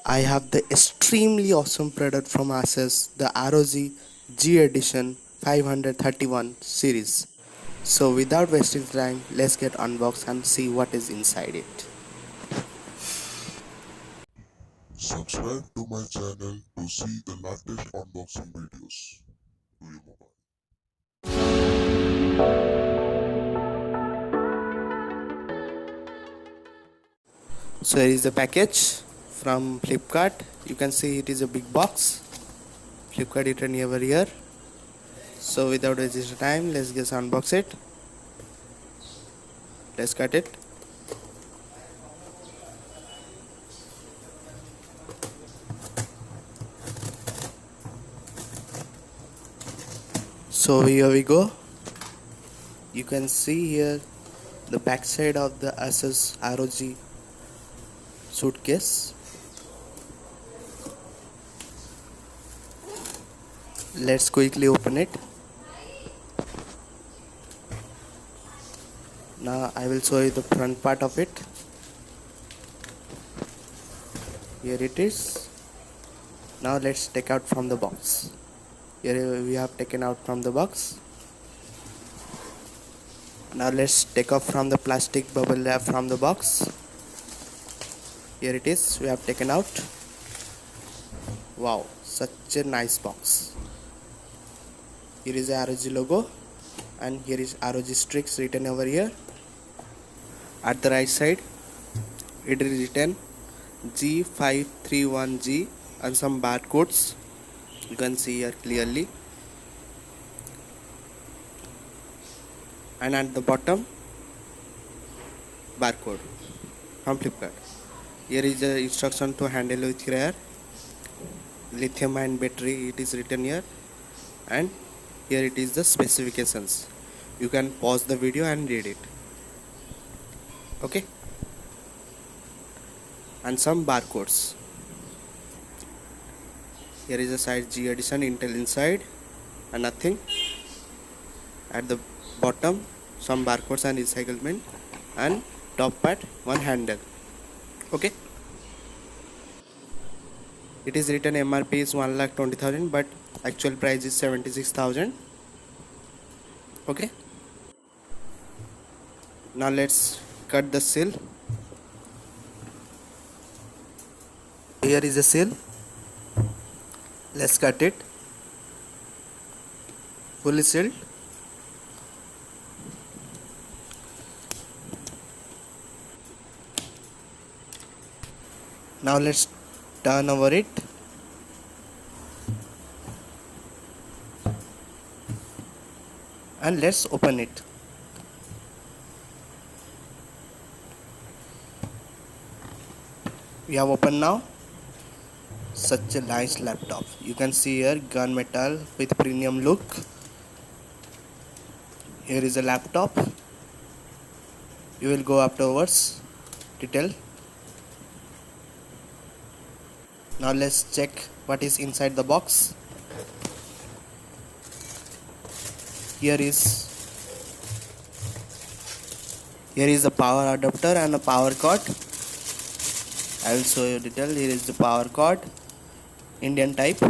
I have the extremely awesome product from Asus, the ROG G Edition 531 series. So without wasting time, let's get unboxed and see what is inside it. Subscribe to my channel to see the latest unboxing videos to your mobile. So here is the package from Flipkart. You can see it is a big box. Flipkart written over here. So without wasting time, let's just unbox it. Let's cut it. So here we go. You can see here the backside of the Asus ROG suitcase. Let's quickly open it. Now I will show you the front part of it. Here it is. Now let's take out from the box. Here we have taken out from the box. Now let's take off from the plastic bubble wrap from the box. Here it is. We have taken out. Wow, such a nice box. Here is the ROG logo and here is ROG Strix written over here. At the right side it is written G531G and some barcodes. You can see here clearly. And at the bottom barcode from Flipkart. Here is the instruction to handle with care. Lithium ion battery it is written here, and here it is the specifications. You can pause the video and read it. Okay, and some barcodes. Here is the side G Edition Intel inside and nothing. At the bottom some barcodes and recyclement, and top part one handle. Okay, it is written MRP is 1,20,000 but actual price is 76,000. Okay, now let's cut the seal. Here is the seal. Let's cut it. Fully sealed. Now let's turn over it. And let's open it. We have opened now. Such a nice laptop. You can see here gunmetal with premium look. Here is a laptop. You will go afterwards detail. Now let's check what is inside the box. Here is a power adapter and a power cord. I will show you detail. Here is the power cord, Indian type,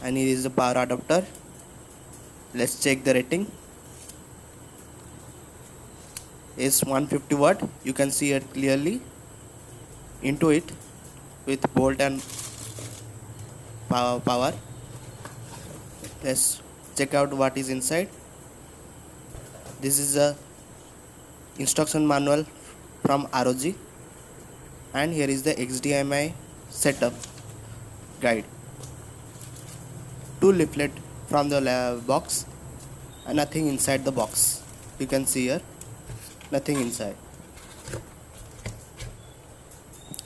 and here is the power adapter. Let's check the rating. Is 150 watt. You can see it clearly into it with bolt and power. Let's check out what is inside. This is a instruction manual from ROG, and here is the HDMI setup guide. 2 leaflet from the box and nothing inside the box. You can see here nothing inside.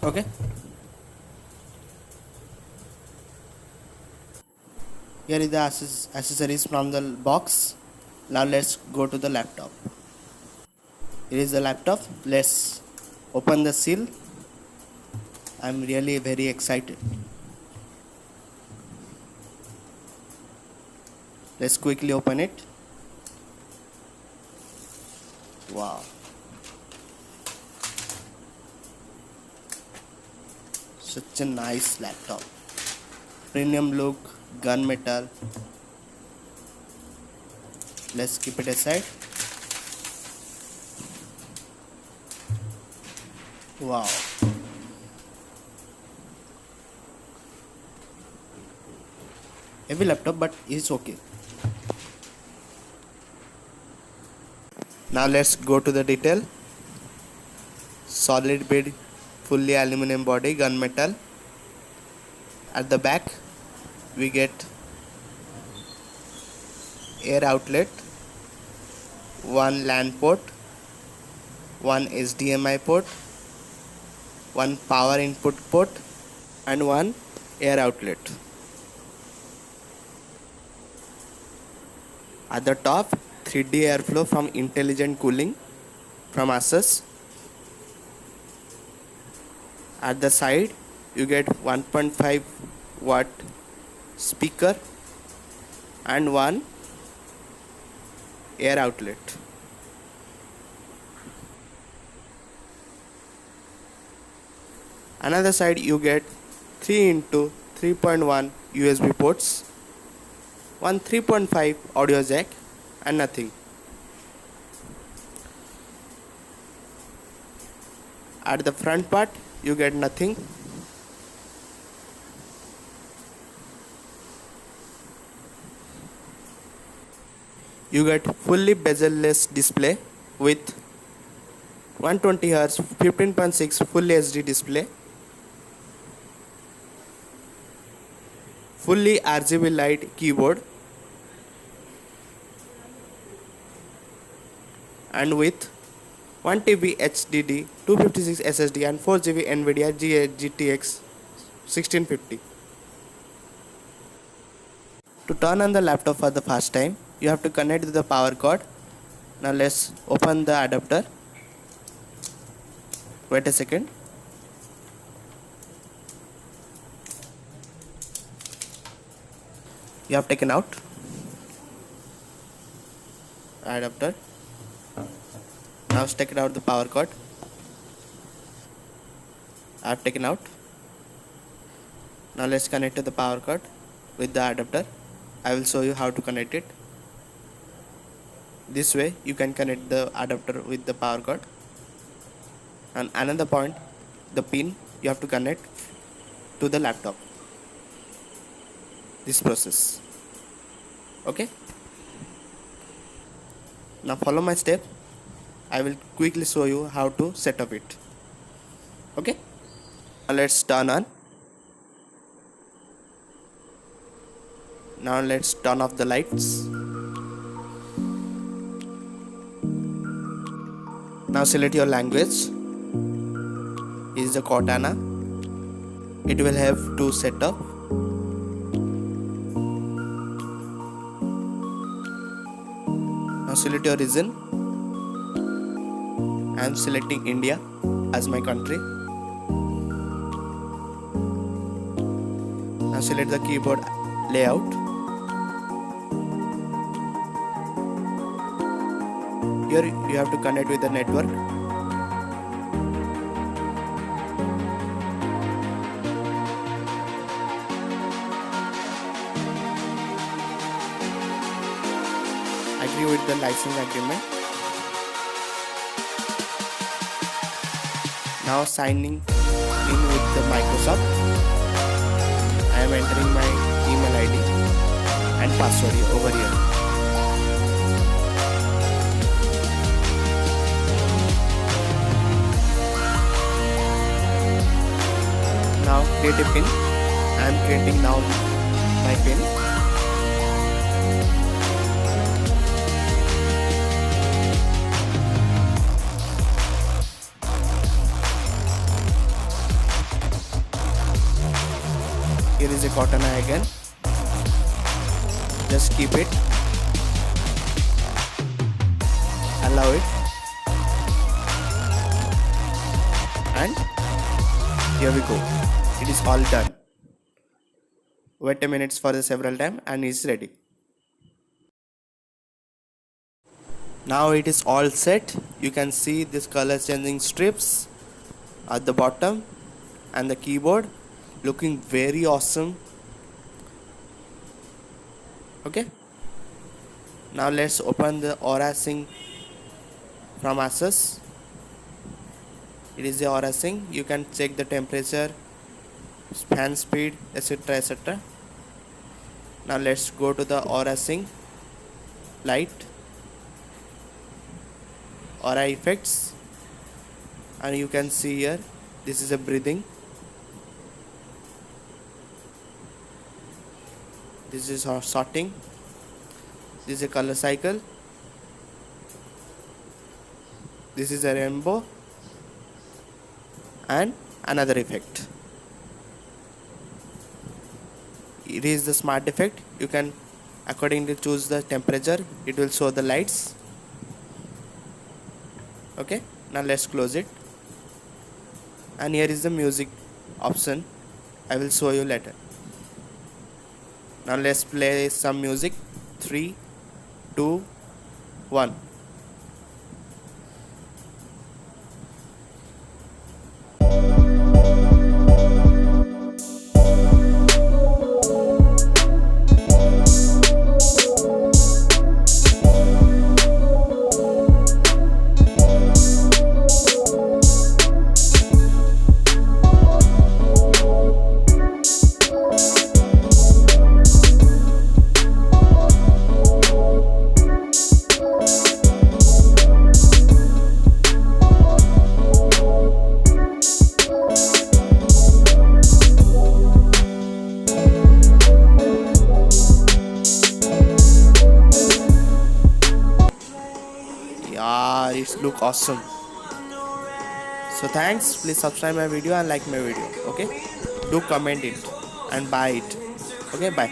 Okay, here is the accessories from the box. Now let's go to the laptop. Here is the laptop. Let's open the seal. I'm really very excited. Let's quickly open it. Wow. Such a nice laptop. Premium look, gunmetal. Let's keep it aside. Wow. Heavy laptop, but it's okay. Now let's go to the detail. Solid build, fully aluminum body, gunmetal. At the back we get air outlet, one LAN port, one HDMI port, one power input port, and one air outlet. At the top, 3D airflow from intelligent cooling from Asus. At the side you get 1.5 watt speaker and one air outlet. Another side you get 3 into 3.1 USB ports, one 3.5 audio jack, and nothing. At the front part you get nothing. You get fully bezel-less display with 120Hz 15.6 Full HD display, fully RGB light keyboard, and with 1TB HDD, 256 SSD, and 4GB NVIDIA GTX 1650. To turn on the laptop for the first time, you have to connect to the power cord. Now let's open the adapter. Wait a second. You have taken out adapter. Now take it out the power cord. I have taken out. Now let's connect to the power cord with the adapter. I will show you how to connect it. This way you can connect the adapter with the power cord. And another point, the pin you have to connect to the laptop. This process. Okay. Now follow my step. I will quickly show you how to set up it. Okay. Now let's turn on. Now let's turn off the lights. Now select your language. Is the Cortana. It will have to set up. Now select your region. I am selecting India as my country. Now select the keyboard layout. Here you have to connect with the network. Agree with the license agreement. Now signing in with the Microsoft. I am entering my email ID and password over here. Now create a pin. I am creating now my pin. Here is a Cortana again. Just keep it. Allow it. And here we go. It is all done. Wait a minute for the several time and it's ready. Now it is all set. You can see this color changing strips at the bottom and the keyboard looking very awesome. Okay, now let's open the Aura Sync from Asus. It is the Aura Sync. You can check the temperature, fan speed, etc, etc. Now let's go to the Aura Sync light, Aura effects, and you can see here this is a breathing, this is sorting, this is a color cycle, this is a rainbow, and another effect. It is the smart effect. You can accordingly choose the temperature, it will show the lights. Okay, now let's close it, and here is the music option. I will show you later. Now let's play some music. 3, 2, 1. Yeah, it look awesome. So thanks, please subscribe my video and like my video. Okay, do comment it and buy it. Okay, bye.